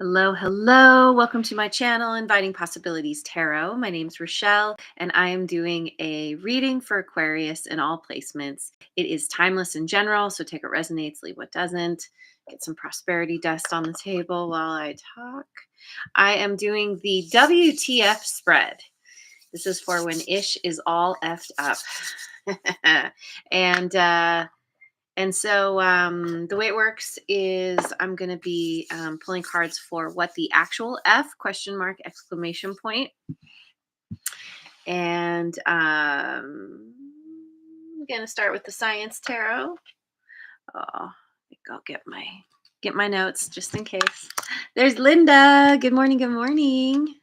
Hello, hello. Welcome to my channel, Inviting Possibilities Tarot. My name's Rochelle, and I am doing a reading for Aquarius in all placements. It is timeless in general, so take what resonates, leave what doesn't. Get some prosperity dust on the table while I talk. I am doing the WTF spread. This is for when ish is all effed up. and the way it works is I'm going to be pulling cards for what the actual F question mark exclamation point. And I'm going to start with the Science Tarot. Oh, I think I'll get my notes just in case. There's Linda. Good morning. Good morning.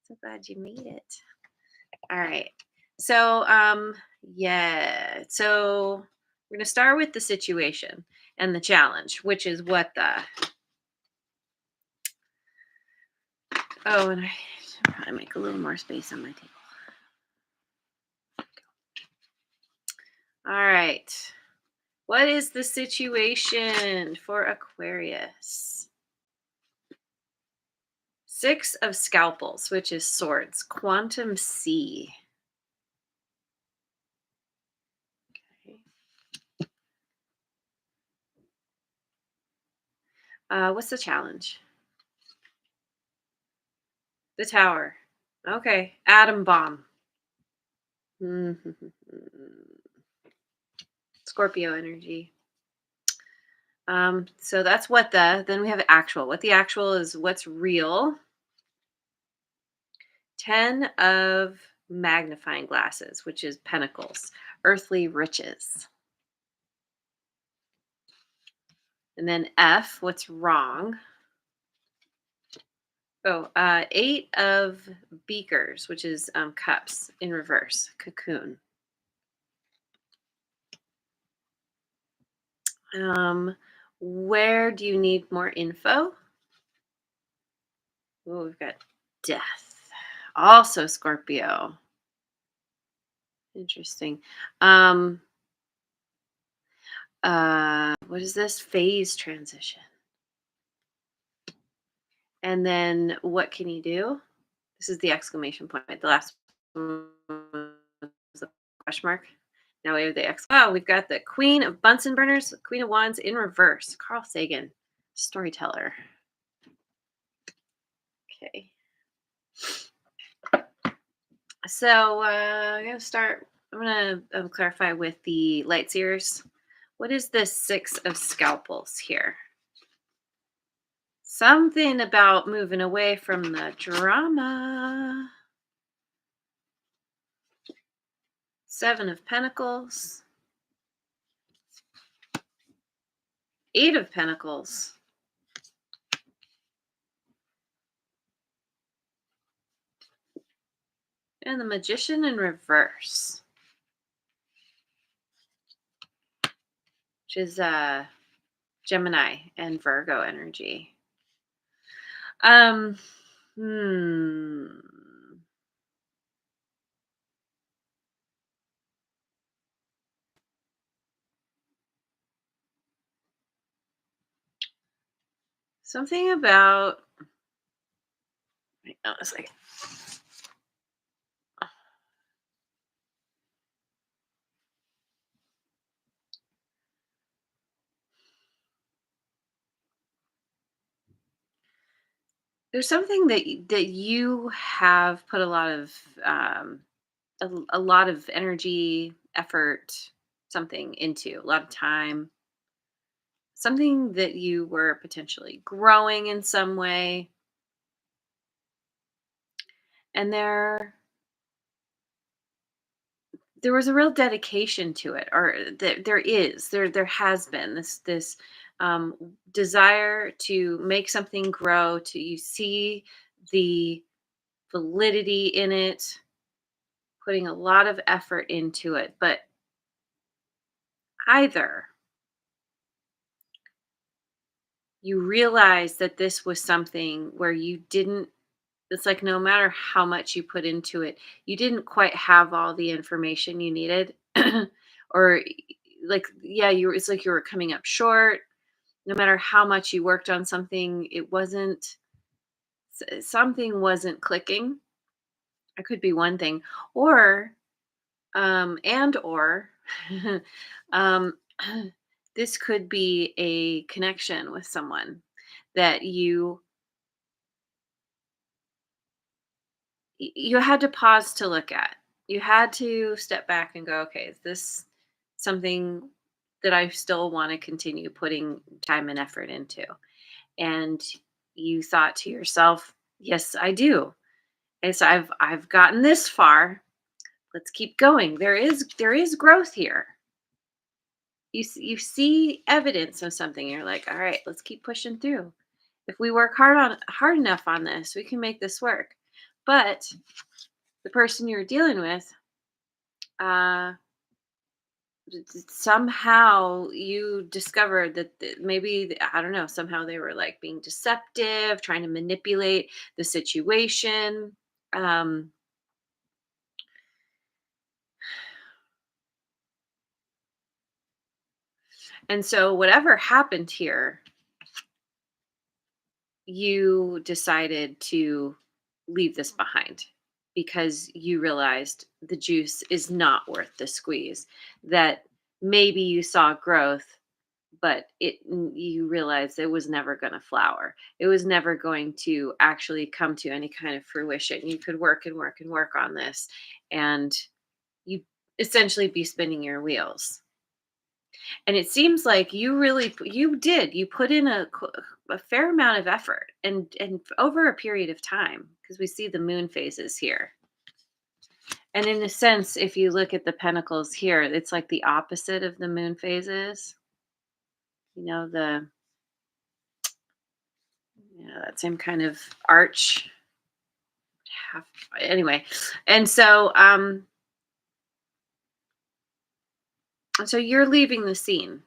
So glad you made it. All right. So, yeah. So we're going to start with the situation and the challenge, which is what the... Oh, and I should probably make a little more space on my table. All right. What is the situation for Aquarius? Six of Scalpels, which is swords. Quantum C. Okay. What's the challenge? The Tower. Okay. Atom bomb. Scorpio energy. So that's then we have actual. What the actual is, what's real. 10 of magnifying glasses, which is pentacles, earthly riches. And then F, what's wrong. Oh, 8 of beakers, which is cups in reverse, cocoon. Where do you need more info? Oh, we've got death. Also Scorpio. Interesting. What is this? Phase transition. And then what can you do? This is the exclamation point. The last one was the question mark. Now we have the X. Oh, we've got the Queen of Bunsen burners, Queen of Wands in reverse. Carl Sagan, storyteller. Okay. So I'm going to start. I'm going to clarify with the light seers. What is this 6 of Scalpels here? Something about moving away from the drama. 7 of Pentacles. 8 of Pentacles. And the Magician in reverse. Which is Gemini and Virgo energy. Something about... Wait, no, a second. There's something that you have put a lot of energy, effort, something into, a lot of time. Something that you were potentially growing in some way. And there was a real dedication to it, or there has been this desire to make something grow, to you see the validity in it, putting a lot of effort into it, but either you realize that this was something where you didn't... It's like no matter how much you put into it, you didn't quite have all the information you needed. Or like, yeah, it's like you were coming up short. No matter how much you worked on something, it wasn't something wasn't clicking. It could be one thing, or and or um, this could be a connection with someone that you had to pause to look at. You had to step back and go, okay, is this something that I still want to continue putting time and effort into? And you thought to yourself, yes, I do. And so I've gotten this far. Let's keep going. There is growth here. You see evidence of something. You're like, all right, let's keep pushing through. If we work hard enough on this, we can make this work. But the person you're dealing with, uh, somehow you discovered that maybe, I don't know, somehow they were like being deceptive, trying to manipulate the situation. Um, and so whatever happened here, you decided to leave this behind because you realized the juice is not worth the squeeze. That maybe you saw growth, but you realized it was never going to flower. It was never going to actually come to any kind of fruition. You could work and work and work on this, and you essentially be spinning your wheels. And it seems like you put in a fair amount of effort, and over a period of time, because we see the moon phases here. And in a sense, if you look at the pentacles here, it's like the opposite of the moon phases. The that same kind of arch half, anyway. And so you're leaving the scene.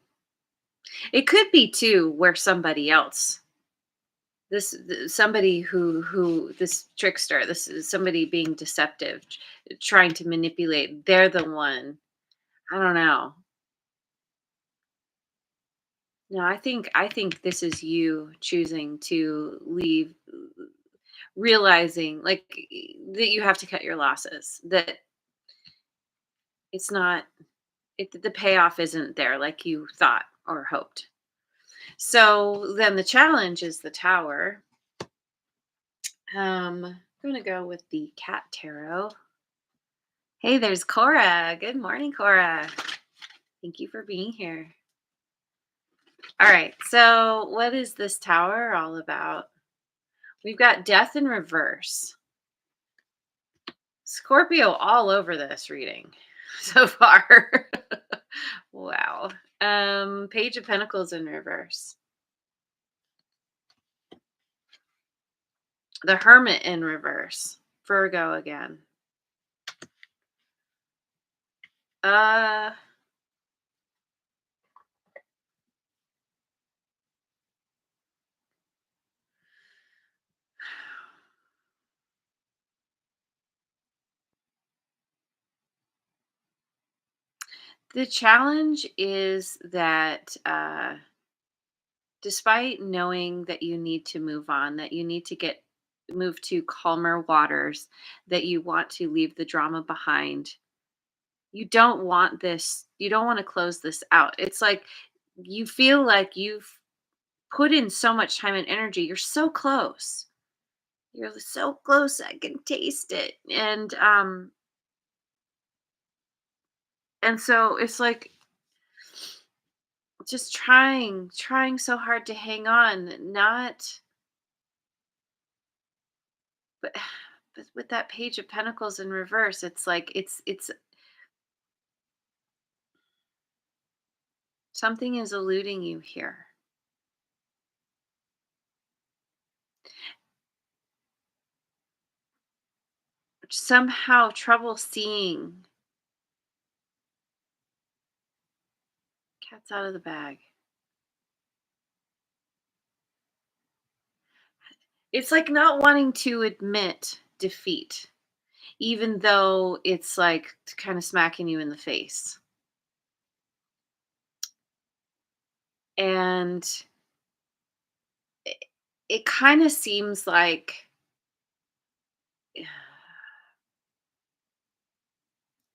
It could be too where somebody else, somebody who this trickster, this is somebody being deceptive, trying to manipulate, they're the one. I don't know. No, I think this is you choosing to leave, realizing like that you have to cut your losses, that it's not, the payoff isn't there like you thought or hoped. So then the challenge is the tower. I'm gonna go with the cat tarot. Hey, there's Cora. Good morning, Cora. Thank you for being here. All right, so what is this tower all about? We've got death in reverse. Scorpio all over this reading so far. Wow. Page of Pentacles in reverse. The Hermit in reverse. Virgo again. Uh the challenge is that despite knowing that you need to move on, that you need to move to calmer waters, that you want to leave the drama behind, you don't want to close this out. It's like you feel like you've put in so much time and energy. You're so close. You're so close. I can taste it. And so it's like just trying so hard to hang on, not but but with that page of pentacles in reverse, it's like it's something is eluding you here. Somehow trouble seeing. Cat's out of the bag. It's like not wanting to admit defeat, even though it's like kind of smacking you in the face. And it kind of seems like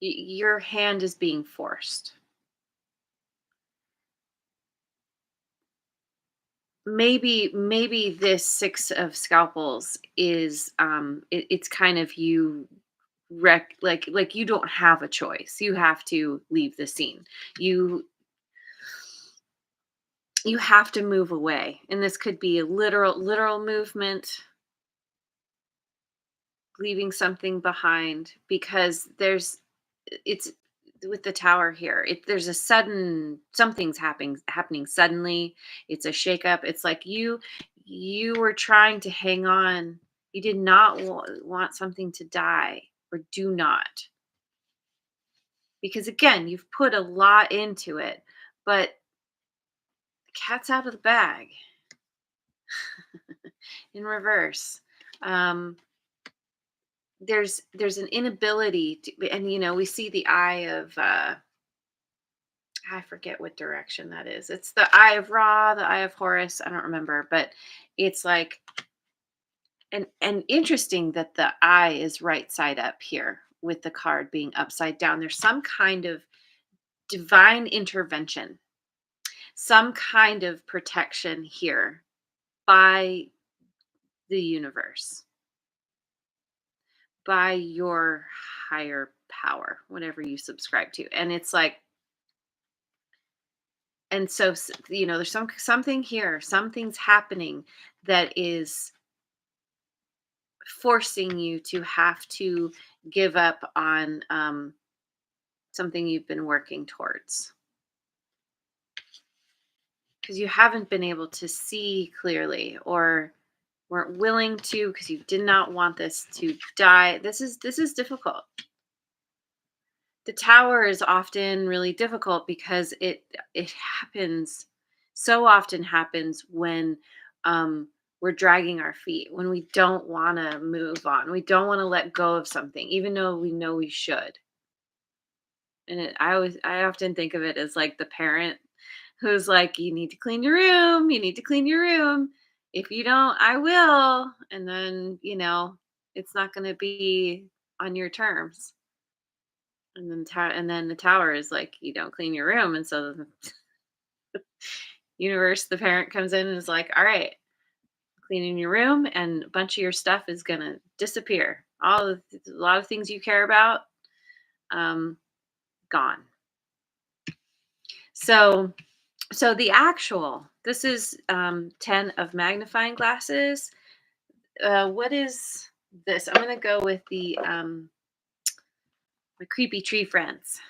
Your hand is being forced. Maybe this six of scalpels is it's kind of you like you don't have a choice. You have to leave the scene. You you have to move away. And this could be a literal movement, leaving something behind, because it's with the tower here. There's a sudden something's happening suddenly. It's a shakeup. It's like you were trying to hang on. You did not want something to die, or do not, because again, you've put a lot into it, but the cat's out of the bag in reverse. Um, there's an inability to, and we see the eye of I forget what direction that is. It's the eye of Ra, the eye of Horus. I don't remember, but it's like, and interesting that the eye is right side up here with the card being upside down. There's some kind of divine intervention, some kind of protection here by the universe, by your higher power, whatever you subscribe to. And it's like, and so there's something here, something's happening that is forcing you to have to give up on something you've been working towards, because you haven't been able to see clearly, or weren't willing to, because you did not want this to die. This is difficult. The tower is often really difficult because it happens, so often happens when we're dragging our feet, when we don't want to move on, we don't want to let go of something even though we know we should. And I often think of it as like the parent who's like, you need to clean your room, you need to clean your room, if you don't, I will. And then it's not going to be on your terms. And then the tower is like, you don't clean your room, and so the universe, the parent, comes in and is like, all right, cleaning your room, and a bunch of your stuff is gonna disappear. A lot of things you care about, um, gone. So the actual, this is 10 of magnifying glasses. What is this? I'm gonna go with the my creepy tree friends,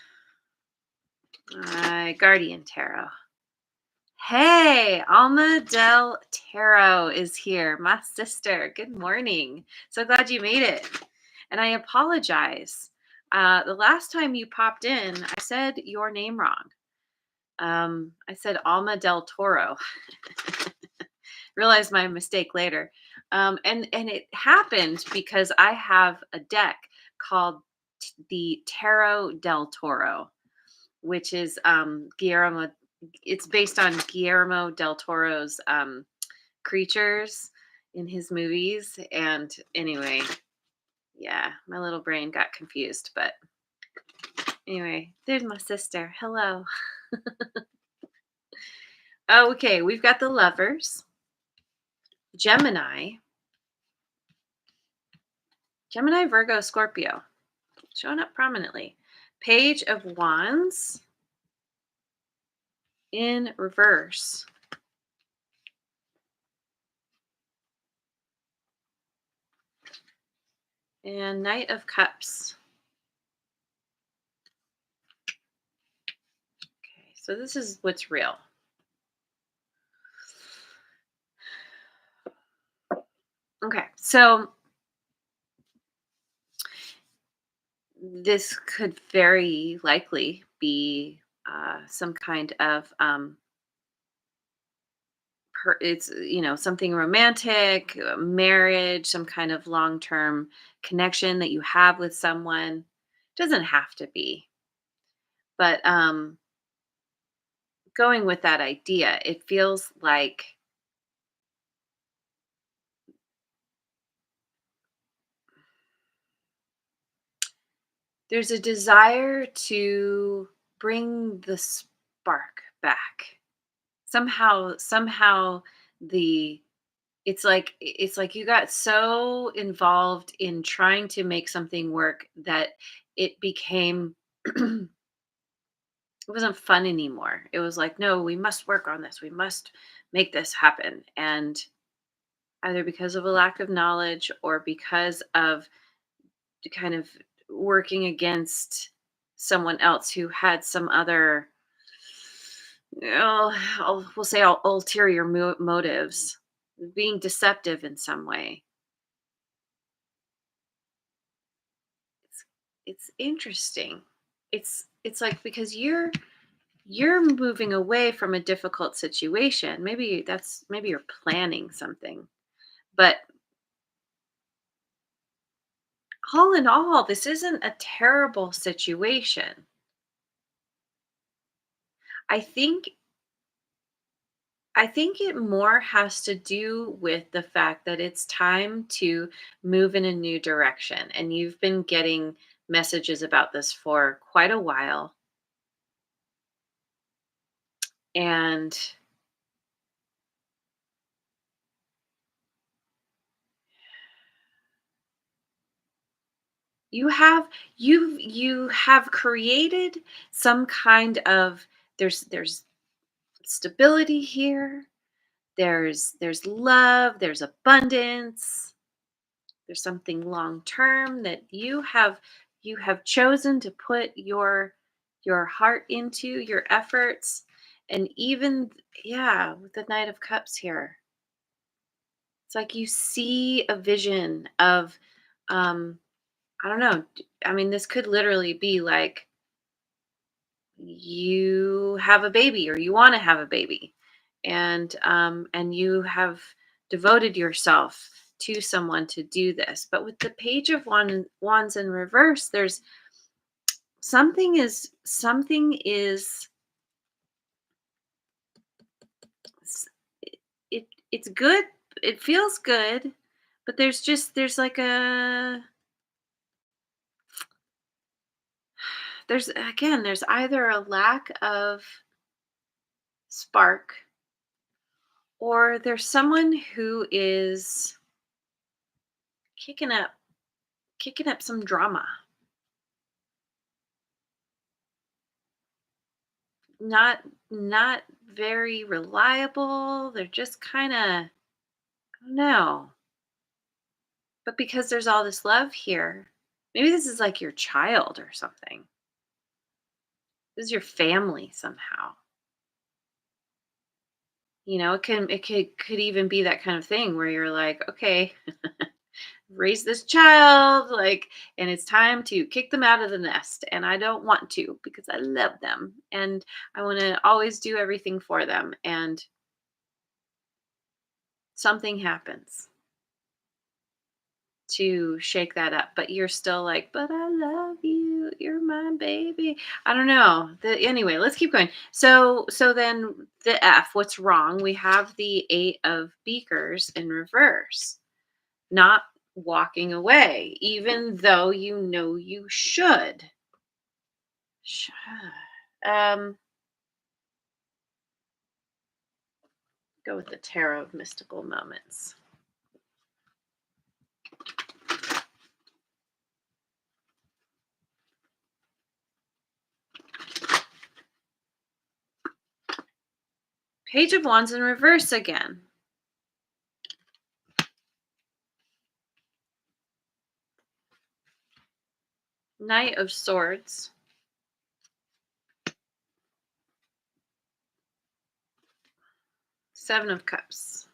my guardian tarot. Hey, Alma del Tarot is here, my sister. Good morning. So glad you made it. And I apologize. The last time you popped in, I said your name wrong. I said Alma del Toro. Realized my mistake later. And it happened because I have a deck called the Tarot del Toro, which is Guillermo. It's based on Guillermo del Toro's creatures in his movies. And anyway, yeah, my little brain got confused. But anyway, there's my sister. Hello. Okay, we've got the Lovers, Gemini, Virgo, Scorpio, showing up prominently. Page of Wands in reverse. And Knight of Cups. Okay, so this is what's real. Okay, so this could very likely be some kind of it's something romantic, marriage, some kind of long-term connection that you have with someone. Doesn't have to be, but going with that idea, it feels like there's a desire to bring the spark back. Somehow the it's like you got so involved in trying to make something work that it became it wasn't fun anymore. It was like, no, we must work on this. We must make this happen. And either because of a lack of knowledge or because of kind of working against someone else who had some other, we'll say, ulterior motives, being deceptive in some way. It's it's interesting. It's like because you're moving away from a difficult situation. Maybe you're planning something. But all in all, this isn't a terrible situation. I think I think it more has to do with the fact that it's time to move in a new direction. And you've been getting messages about this for quite a while. And you have you have created some kind of there's stability here. There's love, there's abundance, there's something long term that you have chosen to put your heart into, your efforts. And even, yeah, with the Knight of Cups here, it's like you see a vision of, um I don't know. I mean, this could literally be like you have a baby or you want to have a baby, and you have devoted yourself to someone to do this. But with the Page of Wands in reverse, there's something is s- it's good. It feels good, but there's like a there's either a lack of spark, or there's someone who is kicking up kicking up some drama. Not very reliable. They're just kind of, I don't know. But because there's all this love here, maybe this is like your child or something. This is your family somehow. It could even be that kind of thing where you're like, okay, raise this child, like, and it's time to kick them out of the nest. And I don't want to because I love them and I want to always do everything for them. And something happens to shake that up, but you're still like, but I love you, you're my baby. I don't know. Anyway, let's keep going. So then the F, what's wrong? We have the 8 of Beakers in reverse, not walking away even though you know you should. Sh- um Go with the Tarot of Mystical Moments. Page of Wands in reverse again. Knight of Swords. 7 of Cups.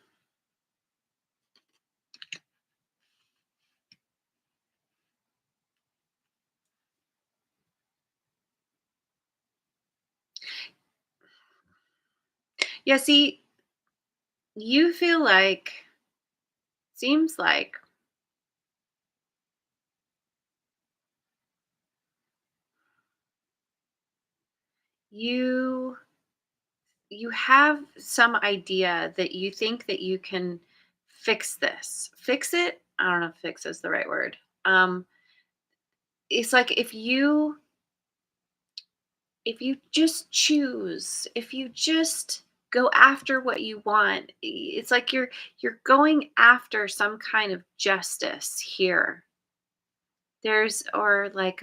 Yeah, see, you feel like, seems like you you have some idea that you think that you can fix this. Fix it? I don't know if fix is the right word. Um it's like if you just choose, if you just go after what you want, it's like you're going after some kind of justice here. There's or like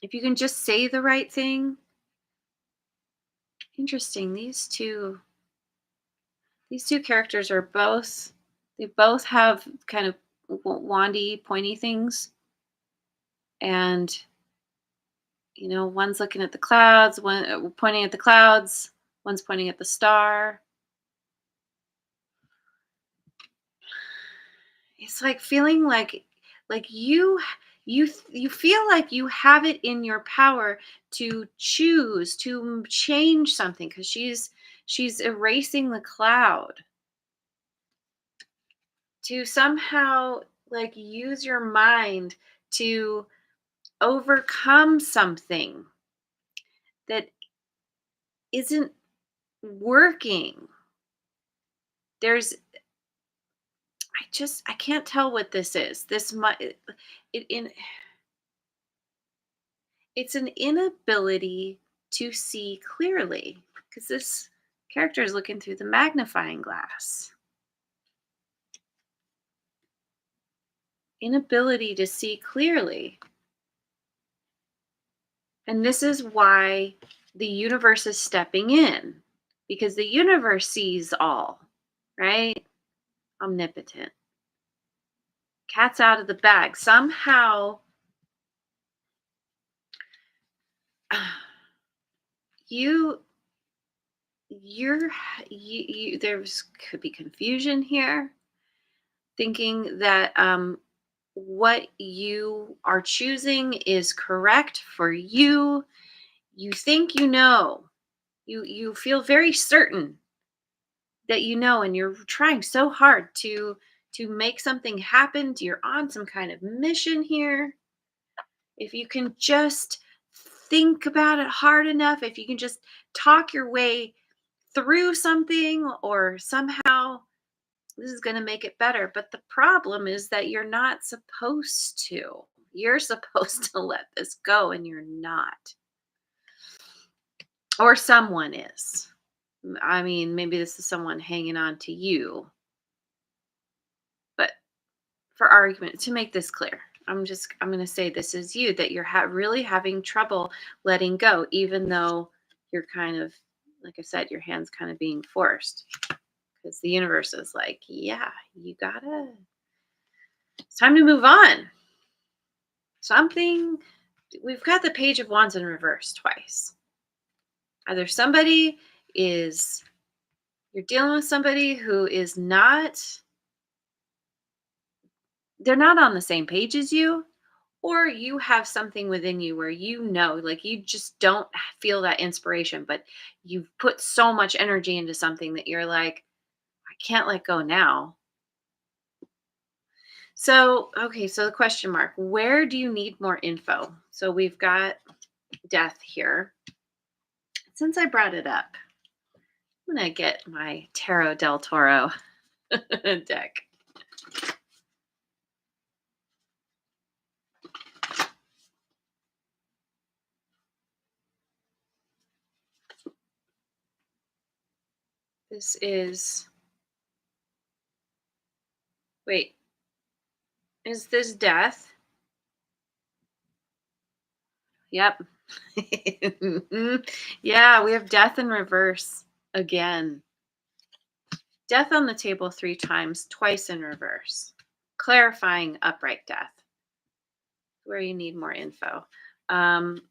if you can just say the right thing. Interesting. These two characters are both they both have kind of wandy, pointy things, and one's looking at the clouds, one pointing at the clouds, one's pointing at the star. It's like feeling like you feel like you have it in your power to choose to change something because she's erasing the cloud to somehow like use your mind to overcome something that isn't working. I can't tell what this is. This might it in it's an inability to see clearly because this character is looking through the magnifying glass. Inability to see clearly. And this is why the universe is stepping in because the universe sees all, right? Omnipotent. Cat's out of the bag. Somehow you you're there's could be confusion here thinking that what you are choosing is correct for you. You think you feel very certain that and you're trying so hard to make something happen. You're on some kind of mission here. If you can just think about it hard enough, if you can just talk your way through something or somehow this is going to make it better. But the problem is that you're not supposed to. You're supposed to let this go, and you're not. Or someone is. I mean, maybe this is someone hanging on to you. But for argument, to make this clear, I'm going to say this is you, that you're really having trouble letting go, even though you're kind of, like I said, your hand's kind of being forced. Because the universe is like, yeah, it's time to move on. We've got the Page of Wands in reverse twice. Either you're dealing with somebody who is they're not on the same page as you, or you have something within you where like you just don't feel that inspiration, but you've put so much energy into something that you're like, I can't let go now. So, okay, so the question mark, where do you need more info? So we've got death here. Since I brought it up, I'm going to get my Tarot del Toro deck. This is, wait, is this death? Yep. Yeah, we have death in reverse again. Death on the table 3 times, twice in reverse. Clarifying upright death. Where you need more info. Let's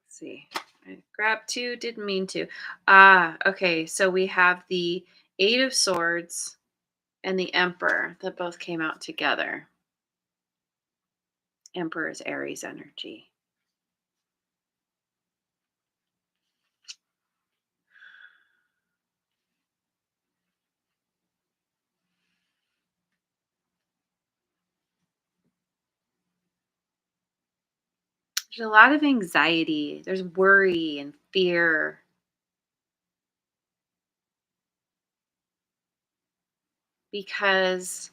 see. I grabbed 2, didn't mean to. Okay, so we have the 8 of Swords and the Emperor that both came out together. Emperor's Aries energy. There's a lot of anxiety. There's worry and fear. Because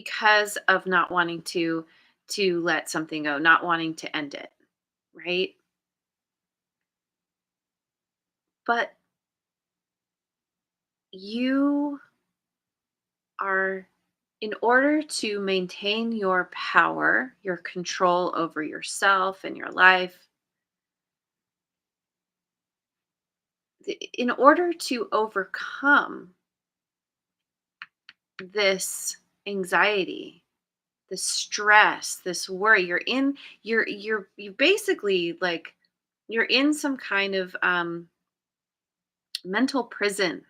because of not wanting to let something go, not wanting to end it, right? But you are, in order to maintain your power, your control over yourself and your life, in order to overcome this anxiety, this stress, this worry, you basically like you're in some kind of mental prison.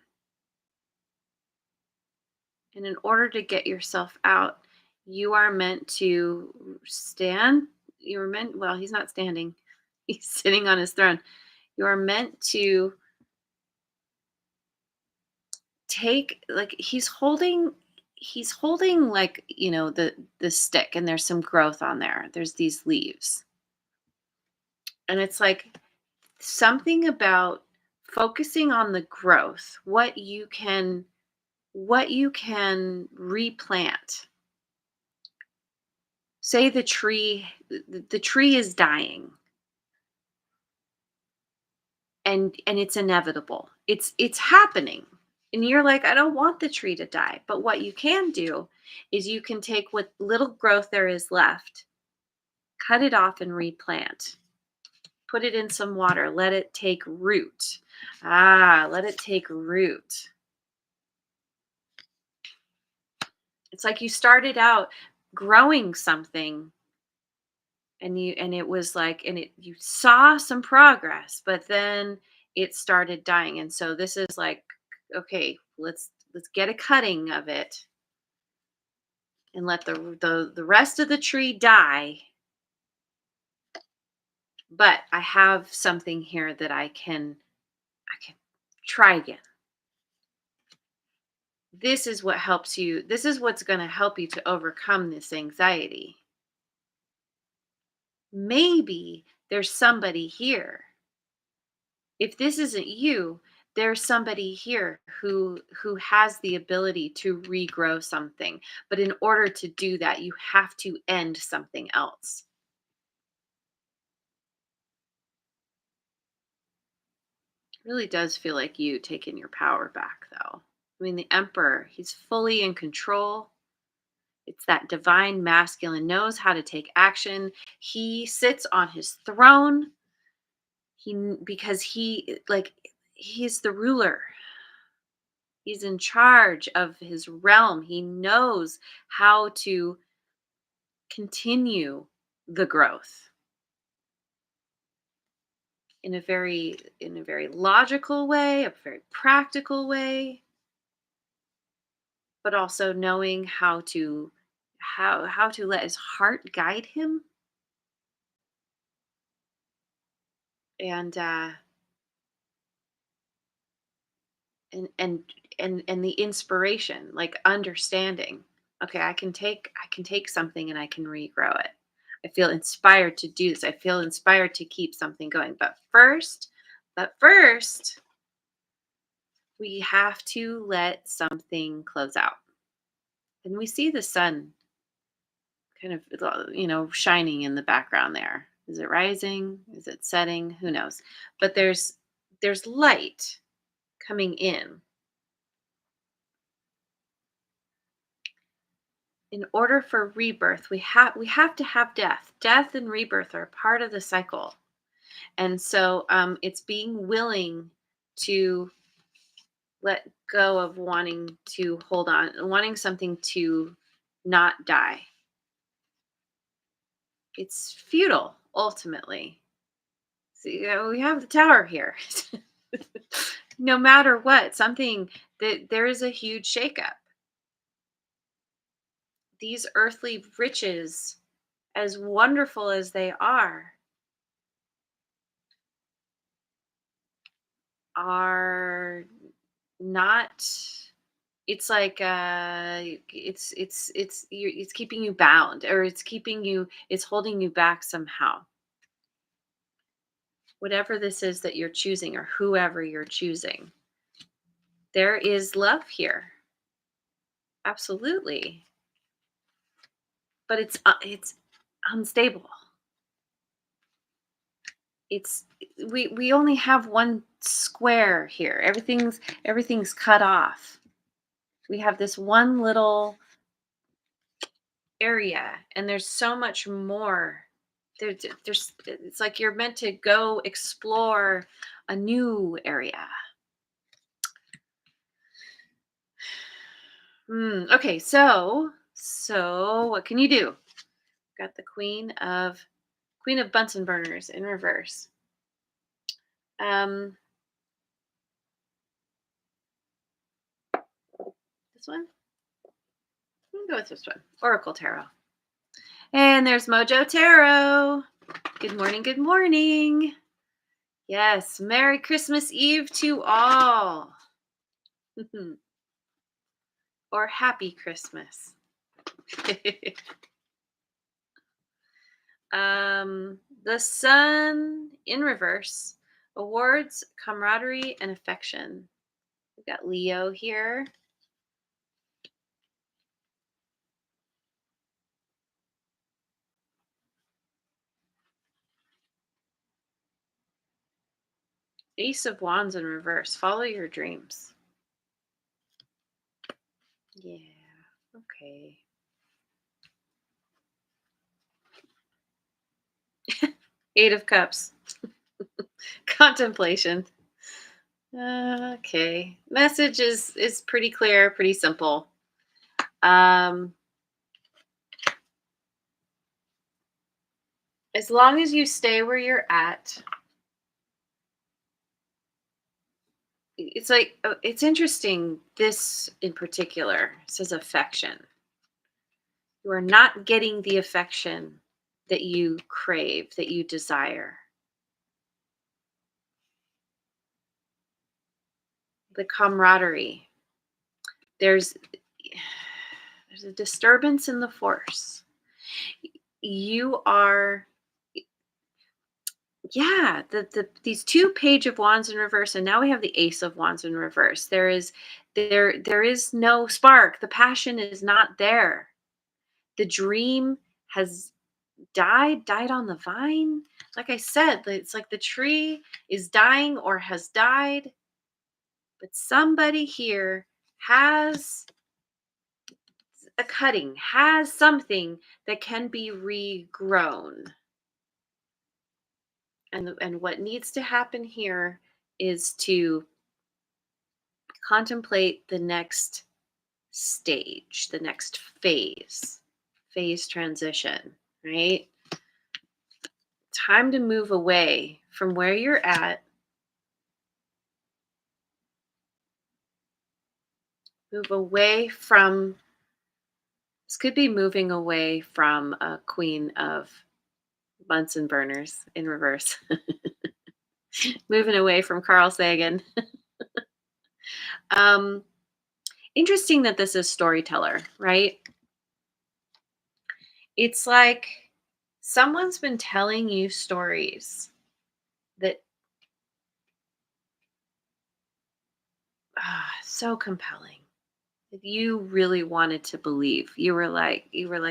And in order to get yourself out, you are meant to stand. You're meant, well, he's not standing, he's sitting on his throne. You are meant to take, like, he's holding like, the stick, and there's some growth on there. There's these leaves. And it's like something about focusing on the growth, what you can replant. Say the tree is dying, and it's inevitable. It's happening. And you're like, I don't want the tree to die. But what you can do is you can take what little growth there is left, cut it off and replant. Put it in some water, let it take root. Let it take root. It's like you started out growing something, and it was like, and it you saw some progress, but then it started dying. And so this is like, okay, let's get a cutting of it and let the rest of the tree die. But I have something here that I can try again. This is what's going to help you to overcome this anxiety. Maybe there's somebody here. If this isn't you, there's somebody here who has the ability to regrow something. But in order to do that, you have to end something else. It really does feel like you taking your power back, though. I mean, the emperor, he's fully in control. It's that divine masculine, knows how to take action. He sits on his throne. Because he's the ruler. He's in charge of his realm. He knows how to continue the growth in a very logical way, a very practical way, but also knowing how to let his heart guide him. And uh and and and and the inspiration, like understanding, okay, I can take something and I can regrow it. I feel inspired to do this. I feel inspired to keep something going. But first we have to let something close out. And we see the sun kind of, shining in the background there. Is it rising? Is it setting? Who knows? But there's light coming in. In order for rebirth, we have to have death and rebirth are part of the cycle. And so it's being willing to let go of wanting to hold on, wanting something to not die. It's futile ultimately. So, we have the tower here. No matter what, something that there is a huge shakeup. These earthly riches, as wonderful as they are not. It's like it's keeping you bound, or it's holding you back somehow. Whatever this is that you're choosing, or whoever you're choosing, there is love here. Absolutely. but it's unstable. It's we only have one square here. Everything's cut off. We have this one little area, and there's so much more. There's it's like you're meant to go explore a new area. Okay, so what can you do? Got the Queen of Bunsen burners in reverse. Um, this one. We can go with this one. Oracle Tarot. And there's Mojo Tarot. Good morning. Good morning. Yes, Merry Christmas Eve to all. Or Happy Christmas. The Sun in reverse. Awards, camaraderie, and affection. We've got Leo here. Ace of Wands in reverse. Follow your dreams. Yeah, okay. Eight of Cups. Contemplation. Okay. Message is pretty clear, pretty simple. As long as you stay where you're at, it's like it's interesting. This in particular says affection. You are not getting the affection that you crave, that you desire. The camaraderie. There's a disturbance in the force. You are, yeah, these two Page of Wands in reverse, and now we have the Ace of Wands in reverse. There is no spark. The passion is not there. The dream has died on the vine. Like I said, it's like the tree is dying or has died, but somebody here has a cutting, has something that can be regrown. And what needs to happen here is to contemplate the next stage, the next phase transition, right? Time to move away from where you're at. Move away from, this could be moving away from a Queen of Bunsen burners in reverse. Moving away from Carl Sagan. Interesting that this is storyteller, right? It's like someone's been telling you stories that so compelling that you really wanted to believe. You were like,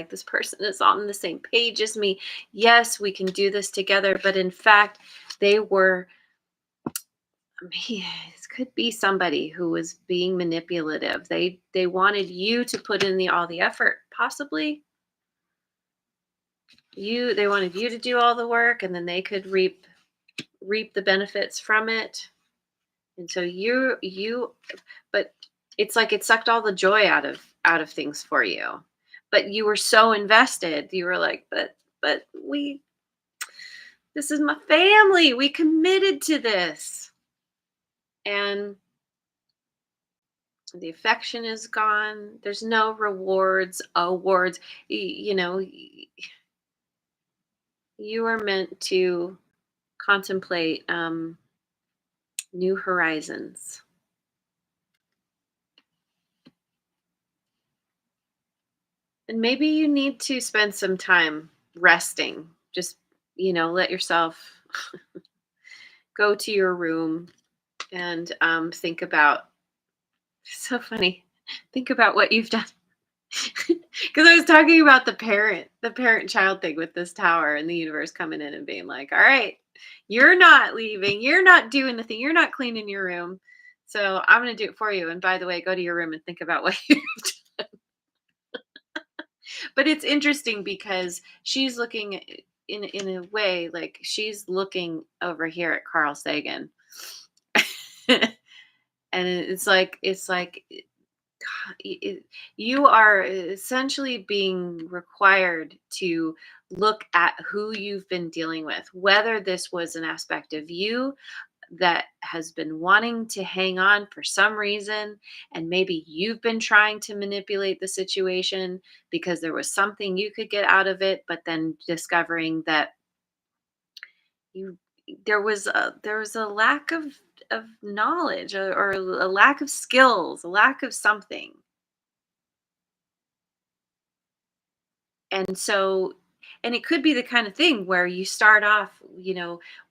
this person is on the same page as me. Yes, we can do this together. But in fact, they were, this could be somebody who was being manipulative. They wanted you to put in all the effort, possibly. They wanted you to do all the work, and then they could reap the benefits from it. And so but it's like it sucked all the joy out of things for you. But you were so invested. You were like, but this is my family. We committed to this. And the affection is gone. There's no awards. You are meant to contemplate new horizons. And maybe you need to spend some time resting. Just, let yourself go to your room and think about, so funny, think about what you've done. Because I was talking about the parent-child thing with this tower and the universe coming in and being like, "All right, you're not leaving. You're not doing the thing. You're not cleaning your room. So I'm gonna do it for you. And by the way, go to your room and think about what you." But it's interesting because she's looking in a way like she's looking over here at Carl Sagan. And it's like it, you are essentially being required to look at who you've been dealing with, whether this was an aspect of you that has been wanting to hang on for some reason, and maybe you've been trying to manipulate the situation because there was something you could get out of it, but then discovering that you there was a lack of knowledge, or a lack of skills, a lack of something. And so, and it could be the kind of thing where you start off,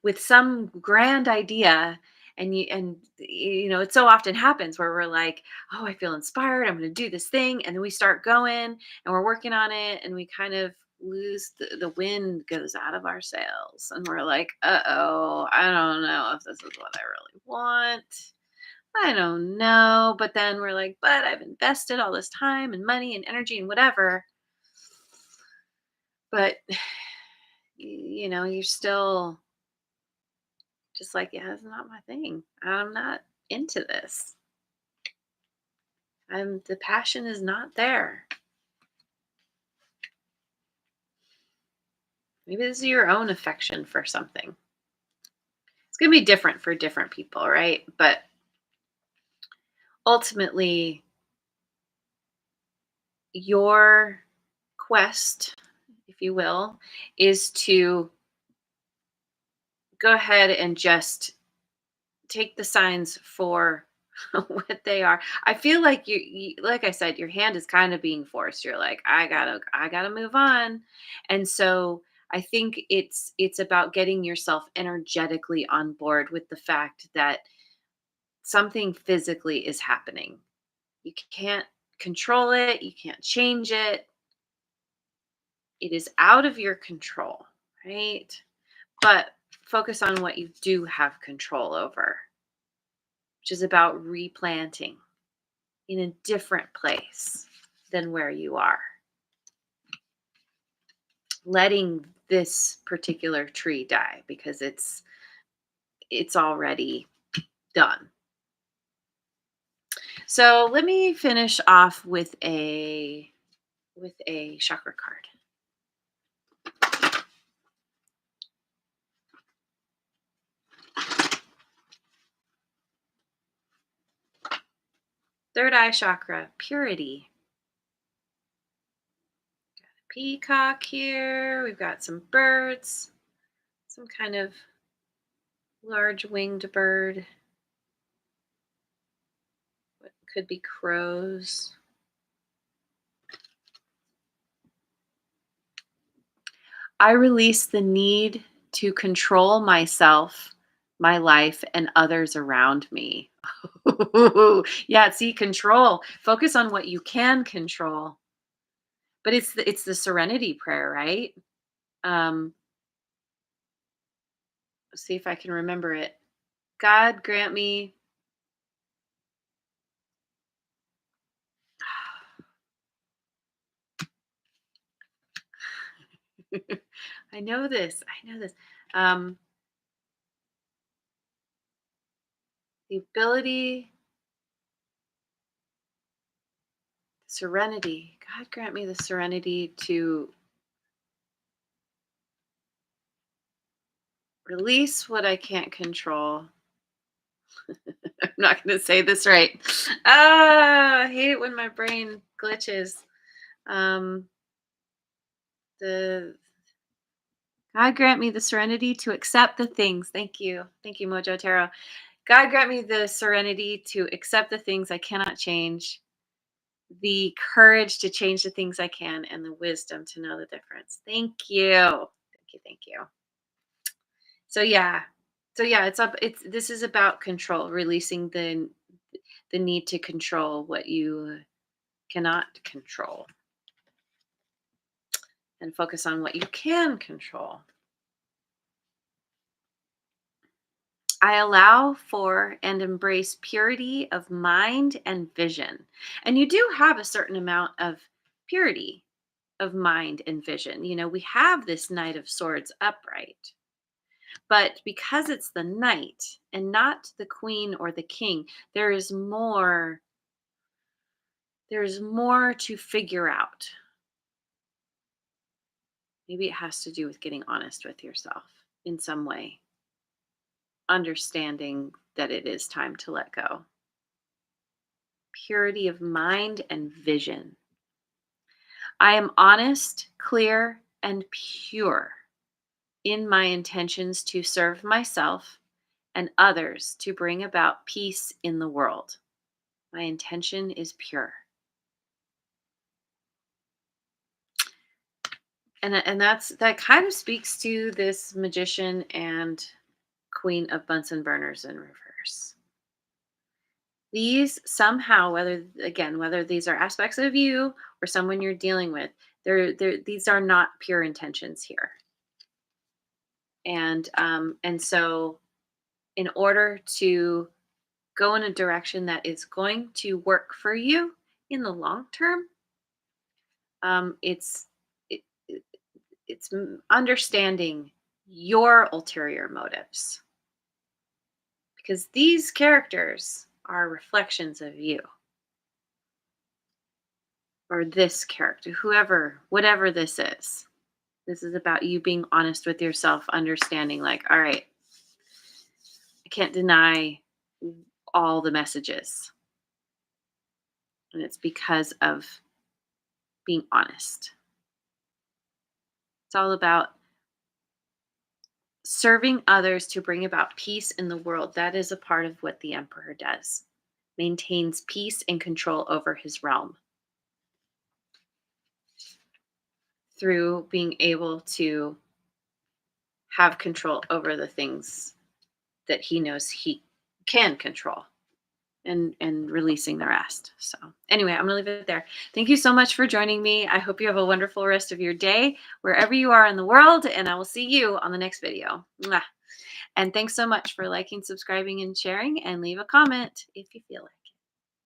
with some grand idea, it so often happens where we're like, "Oh, I feel inspired. I'm going to do this thing." And then we start going and we're working on it, and we kind of lose the wind goes out of our sails, and we're like, "Uh-oh, I don't know if this is what I really want. I don't know." But then we're like, "But I've invested all this time and money and energy and whatever." But you're still just like, "Yeah, it's not my thing. I'm not into this. The passion is not there." Maybe this is your own affection for something. It's going to be different for different people, right? But ultimately, your quest, if you will, is to go ahead and just take the signs for what they are. I feel like like I said, your hand is kind of being forced. You're like, I gotta move on. And so I think it's about getting yourself energetically on board with the fact that something physically is happening. You can't control it, you can't change it. It is out of your control, right? But focus on what you do have control over, which is about replanting in a different place than where you are. Letting this particular tree die because it's already done. So let me finish off with a chakra card. Third eye chakra, purity. Peacock here. We've got some birds, some kind of large winged bird. What could be crows. I release the need to control myself, my life, and others around me. Yeah, see, control. Focus on what you can control. But it's the serenity prayer, right? Um, let's see if I can remember it. God grant me. I know this. I know this. Um, the ability, serenity. God grant me the serenity to release what I can't control. I'm not going to say this right. I hate it when my brain glitches. Um, the God grant me the serenity to accept the things. Thank you, Mojo Tarot. God grant me the serenity to accept the things I cannot change, the courage to change the things I can, and the wisdom to know the difference. Thank you. Thank you. Thank you. So yeah. So yeah, it's this is about control, releasing the need to control what you cannot control, and focus on what you can control. I allow for and embrace purity of mind and vision. And you do have a certain amount of purity of mind and vision. You know, we have this Knight of Swords upright, but because it's the Knight and not the Queen or the King, there is more. There's more to figure out. Maybe it has to do with getting honest with yourself in some way, understanding that it is time to let go. Purity of mind and vision. I am honest, clear, and pure in my intentions to serve myself and others to bring about peace in the world. My intention is pure. And that kind of speaks to this Magician and Queen of Bunsen burners in reverse. These somehow, whether these are aspects of you or someone you're dealing with, these are not pure intentions here. And so in order to go in a direction that is going to work for you in the long term, um, it's it, it- it's understanding your ulterior motives, because these characters are reflections of you, or this character, whoever, whatever this is. This is about you being honest with yourself, understanding, like, all right, I can't deny all the messages. And it's because of being honest. It's all about serving others to bring about peace in the world. That is a part of what the emperor does. Maintains peace and control over his realm through being able to have control over the things that he knows he can control, and releasing the rest. So anyway, I'm going to leave it there. Thank you so much for joining me. I hope you have a wonderful rest of your day, wherever you are in the world, and I will see you on the next video. Mwah. And thanks so much for liking, subscribing, and sharing, and leave a comment if you feel like it.